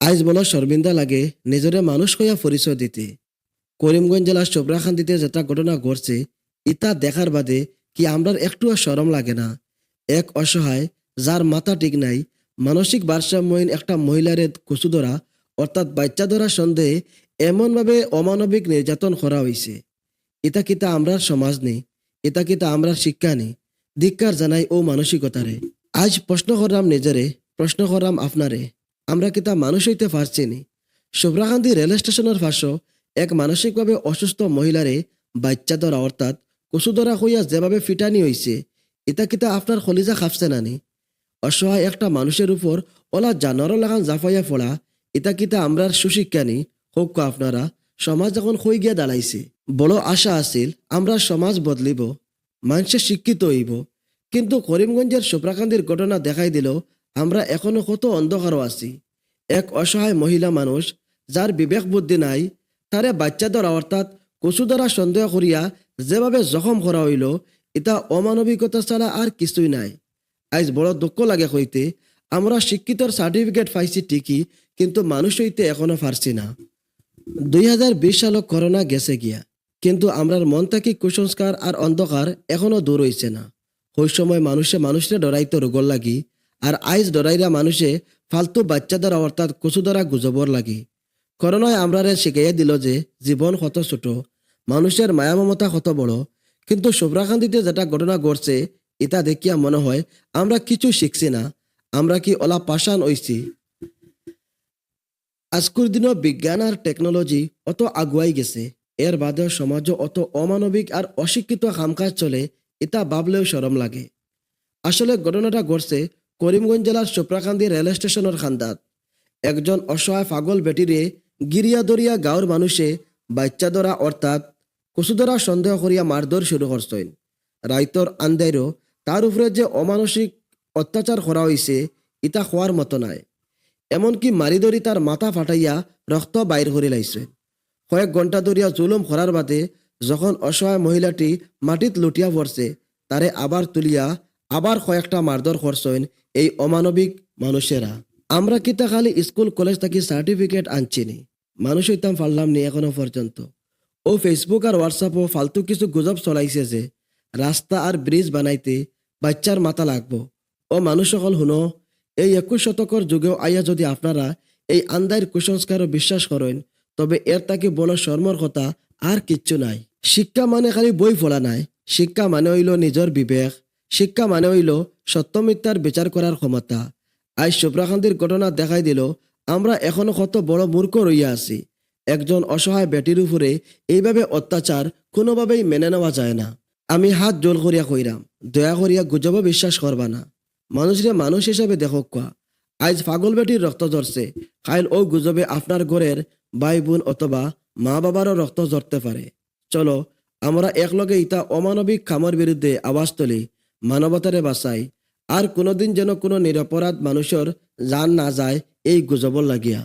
আইজ বড় শর্মিন্দা লাগে নিজরে মানুষ কইয়া পরিচয় দিতে। করিমগঞ্জ জেলার চোপড়াখান্দিতে যেটা ঘটনা ঘটছে ইতা দেখার বাদে কি আমরার একটুও শরম লাগে না? এক অসহায় যার মাথা ঠিক নাই, মানসিক ভারসাম্যহীন একটা মহিলারে কুচু ধরা অর্থাৎ বাচ্চা ধরা সন্দেহে এমনভাবে অমানবিক নির্যাতন করা হয়েছে। ইতা কিতা আমরার সমাজ নেই, ইতা কিতা আমরার শিক্ষা নেই। ধিক্কার জানাই ও মানসিকতারে। আজ প্রশ্ন করলাম নিজেরে, প্রশ্ন করলাম আপনারে, আমরা কিতা মানুষ হইতে পারছি নি? শুভ্রাকান্দি রেল স্টেশনের পাশে এক মানসিকভাবে অসুস্থ মহিলারে বাচ্চা ধরা অর্থাৎ কচু ধরা হইয়া যেভাবে ফিটানি হইছে, এটা কিতা আপনার কলিজা খাপছে নানি? অসহায় একটা মানুষের উপর ওলা জানোয়ার লাগান জাফাইয়া পড়া, এটা কিতা আমরার সুশিক্ষা নি? হোক আপনারা সমাজ যখন হই গিয়া দাঁড়াইছে, বড় আশা আছিল আমরা সমাজ বদলিব, মানুষে শিক্ষিত হইব। কিন্তু করিমগঞ্জের শুভ্রাকান্দির ঘটনা দেখাই দিল আমরা এখনো কত অন্ধকারও আছি। এক অসহায় মহিলা মানুষ যার বিবেক বুদ্ধি নাই, তারে বাচ্চা ধরা অর্থাৎ কচু ধরা সন্দেহ করিয়া যেভাবে জখম করা হইল, এটা অমানবিকতা ছাড়া আর কিছুই নাই। আজ বড় দুঃখ লাগে হইতে আমরা শিক্ষিতর সার্টিফিকেট পাইছি ঠিকই, কিন্তু মানুষ হইতে এখনো পারছি না। 2020 সালক করোনা গেছে গিয়া, কিন্তু আমরার মন থাকি কুসংস্কার আর অন্ধকার এখনো দূর হইছে না। ওই সময় মানুষে ডরাইতো রোগর লাগি, আর আইজ ডরাইরা মানুষে ফালতু বাচ্চা দ্বারা অর্থাৎ কচু দ্বারা গুজবর লাগি। করোনায় আমরারে শিখাইয়া দিল যে জীবন কত ছোট, মানুষের মায়া মমতা কত বড়। কিন্তু শুভ্রাকান্দিতে যেটা ঘটনা ঘটছে এটা দেখিয়া মনে হয় আমরা কিছু শিখছি না। আমরা কি ওলা পাষাণ হইছি? আজকের দিনও বিজ্ঞান আর টেকনোলজি অত আগুয়াই গেছে, এর বাদেও সমাজও অত অমানবিক আর অশিক্ষিত কামকাজ চলে, এটা ভাবলেও শরম লাগে। আসলে ঘটনাটা ঘটছে করিমগঞ্জ জেলার চোপড়াকান্দি রেল স্টেশনের খান্দাত। একজন অসহায় পাগল বেটিরে গিরিয়া দরিয়া গাঁওর মানুষে বাচ্চা ধরা অর্থাৎ কচু ধরা সন্দেহ করিয়া মারধর শুরু করছেন। রাইতর আন্দাইরও তার উপরে যে অমানসিক অত্যাচার করা হয়েছে ইটা হওয়ার মতো নাই। এমনকি মারি ধরি তার মাথা ফাটাইয়া রক্ত বাইর করে লাইছে। কয়েক ঘন্টা ধরিয়া জুলুম করার বাদে যখন অসহায় মহিলাটি মাটিত লুটিয়া পড়ছে, তারে আবার তুলিয়া আবার কয়েকটা মারধর করছেন এই অমানবিক মানুষেরা। আমরা কিতা খালি স্কুল কলেজ থেকে সার্টিফিকেট আনছিনি, মানুষ হইতাম পারলাম নি এখনো পর্যন্ত। ও ফেসবুক আর হোয়াটসঅ্যাপও ফালতু কিছু গুজব চলাইছে যে রাস্তা আর ব্রিজ বানাইতে বাচ্চার মাথা লাগবো। ও মানুষ সকল শুনো, এই 21 শতকর যুগেও আইয়া যদি আপনারা এই আন্দাইর কুসংস্কারও বিশ্বাস করেন, তবে এর তাকে বড় শর্মর কথা আর কিচ্ছু নাই। শিক্ষা মানে খালি বই পড়া নাই, শিক্ষা মানে হইল নিজের বিবেক, শিক্ষা মানে হইল সত্য মিথ্যার বিচার করার ক্ষমতা। আজ শুভ্রাকান্দির ঘটনা দেখাই দিল আমরা এখনো কত বড় মূর্খ রইয়া আছি। একজন অসহায় বেটির উপরে এইভাবে অত্যাচার কোনোভাবেই মেনে নেওয়া যায় না। আমি হাত জোল করিয়া কইরাম, দয়া করিয়া গুজব বিশ্বাস করবা না। মানুষরে মানুষ হিসাবে দেখো কোয়া। আজ পাগল বেটির রক্ত ঝরছে, কাইল ও গুজবে আপনার ঘরের ভাই বোন অথবা মা বাবারও রক্ত ঝরতে পারে। চলো আমরা একলগে ইতা অমানবিক খামর বিরুদ্ধে আওয়াজ তুলি, মানবতারে বাঁচাই। আর কোনোদিন যেন কোনো নিরপরাধ মানুষের জান না যায় এই গুজবর লাগিয়া।